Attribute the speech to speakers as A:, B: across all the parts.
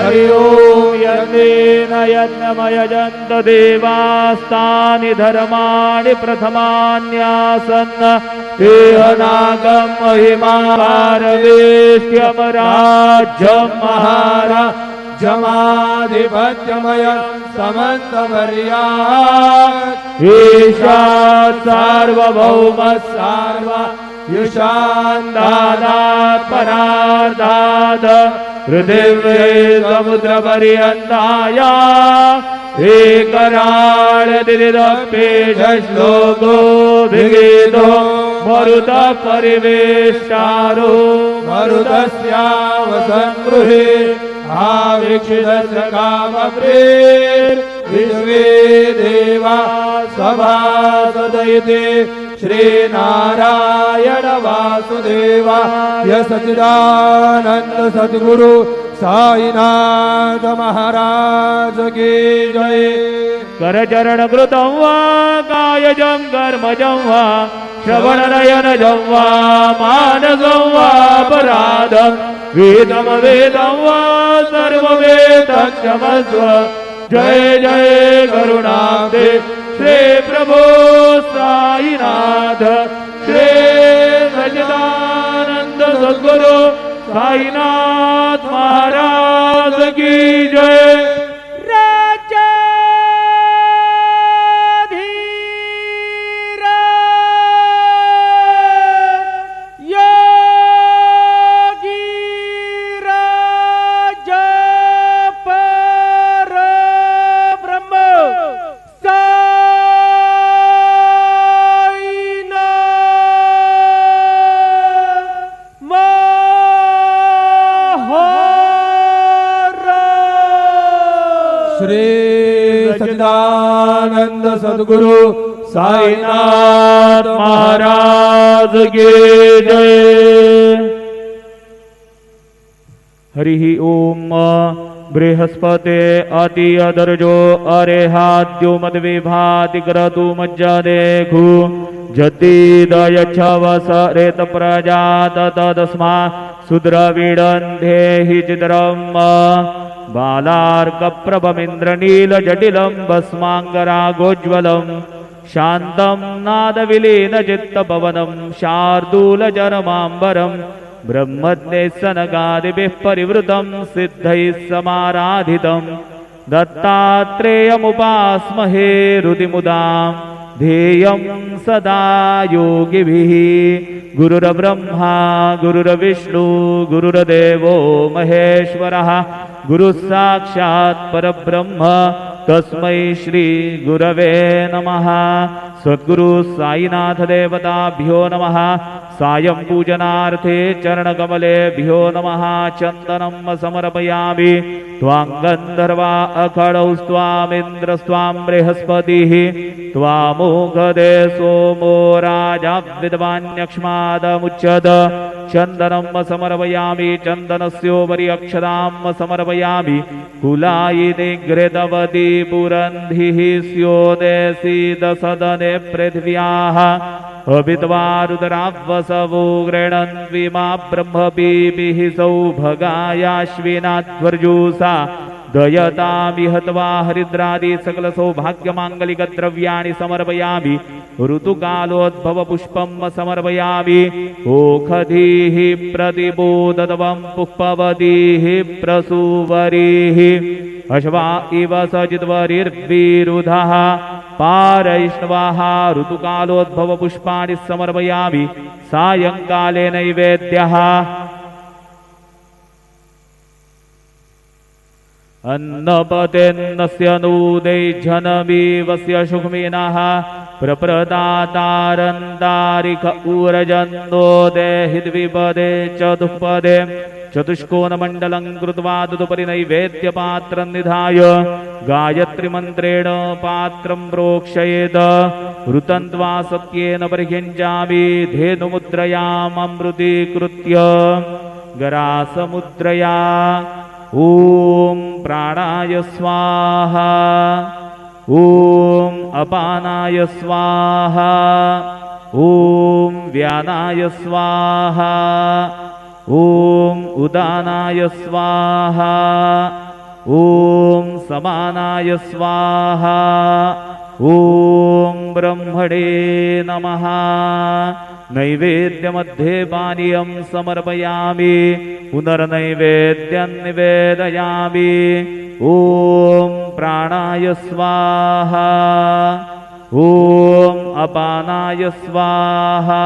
A: हरि ओम यज्ञेन यज्ञमयजन्त देवास्तानि धर्माणि प्रथमान्यासन् तेहनागं महिमारवेष्ट्यं राज्यं महाराजमाधिपत्यमयं समन्तवर्यात् ईशात् सार्वभौमः युषान्दादात् परार्धात् पृथिव्यै समुद्रपर्यन्ताया एकराळदिरिदप्येषश्लोको भिगीतो मरुतः परिवेष्टारो मरुतस्यावसङ्गृहे आवीक्षितस्य कामप्रेर्विश्वे देवा सभासदयिते श्रीनारायण वासुदेवाय सच्चिदानंद सद्गुरु साईनाथ महाराज की जय। करचरण कृतं वा कायजं कर्मजं वा श्रवणनयनजं वा मानसं वा पराधं वेदं वा सर्ववेदं क्षमस्व। जय जय करुणाब्धे श्री प्रभो साईनाथ श्री सच्चिदानंद सद्गुरु साईनाथ महाराज की जय। सच्चिदानंद सद्गुरु साईनाथ महाराज की जय। हरि ओम बृहस्पते अति अदर्जो अरेहाद्यो मद्विभाति क्रतु मज्जदेघु जतिदयच्छवस रेत प्रजात तदस्मा सुद्रविडन्धे हि चित्रम् बालार्कप्रभमिन्द्रनीलजटिलं भस्माङ्गरागोज्ज्वलं शान्तं नादविलीनचित्तपवनं शार्दूलचरमाम्बरं ब्रह्मज्ञैस्सनकादिभिः परिवृतं सिद्धैः समाराधितं दत्तात्रेयमुपास्महे हृदिमुदां ध्येयं सदा योगिभिः। गुरुर्ब्रह्मा गुरुर्विष्णु गुरुर्देवो महेश्वरः गुरुः साक्षात् परब्रह्म तस्मै श्री गुरवे नमः। सद्गुरु साईनाथ देवताभ्यो नमः। सायं पूजनार्थे चरणकमलेभ्यो नमः। चन्दनं समर्पयामि त्वां गन्धर्वा अखडौ स्वामिन्द्रस्त्वां बृहस्पतिः त्वामोघदे सोमो राजा विद्वान्यक्ष्मादमुच्यत। चन्दनं समर्पयामि चन्दनस्योपरि अक्षतां समर्पयामि कुलायिनि घृतवती पुरन्धिः स्योदेसीदसदने पृथिव्याः अभिद्वारुद्रावसवो गृह्णन्विमा ब्रह्मपीभिः सौभगायाश्विनाध्वर्जूषा दयतामिहत्वा हरिद्रादि सकल सौभाग्यमांगलिक द्रव्याणि समर्पयामि। ऋतुकालोद्भवपुष्पं समर्पयामि। ओखधीः प्रतिबोधत्वं पुष्पवतीः प्रसूवरीः अश्वा इव सजिद्वरिर्विरुधः पारैष्णवाः। ऋतुकालोद्भवपुष्पाणि समर्पयामि। सायंकाले नैवेद्यः अन्नपतेन्नस्य नूदै जनमीवस्य शुक्मिनः प्रप्रदातारन्तारिक ऊरजन्नो देहि द्विपदे चतुष्पदे चतुष्कोणमण्डलं कृत्वा तदुपरि नैवेद्यपात्रं निधाय गायत्रीमन्त्रेण पात्रं प्रोक्षयेत्। ऋतन्त्वा सत्येन परिह्यञ्जामि धेनुमुद्रयाममृतीकृत्य गरासमुद्रया। ॐ प्राणाय स्वाहा ॐ अपानाय स्वाहा ॐ व्यानाय स्वाहा ॐ उदानाय स्वाहा ॐ समानाय स्वाहा ॐ ब्रह्मणे नमः नैवेद्यमध्ये पानीयं समर्पयामि पुनर्नैवेद्यं निवेदयामि ॐ प्राणाय स्वाहा ॐ अपानाय स्वाहा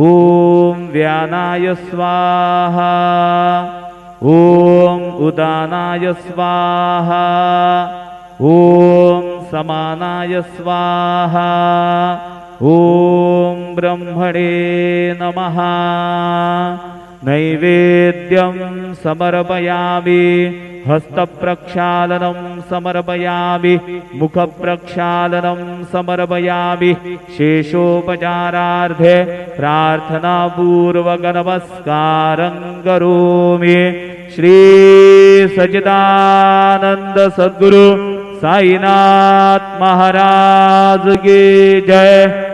A: ॐ व्यानाय स्वाहा ॐ उदानाय स्वाहा ॐ समानाय स्वाहा ॐ ब्रह्मणे नमः नैवेद्यं समर्पयामि हस्तप्रक्षालनं समर्पयामि मुखप्रक्षालनं समर्पयामि शेषोपचारार्थे प्रार्थनापूर्वक नमस्कारं करोमि श्री सच्चिदानंद सद्गुरु साईनाथ महाराज की जय।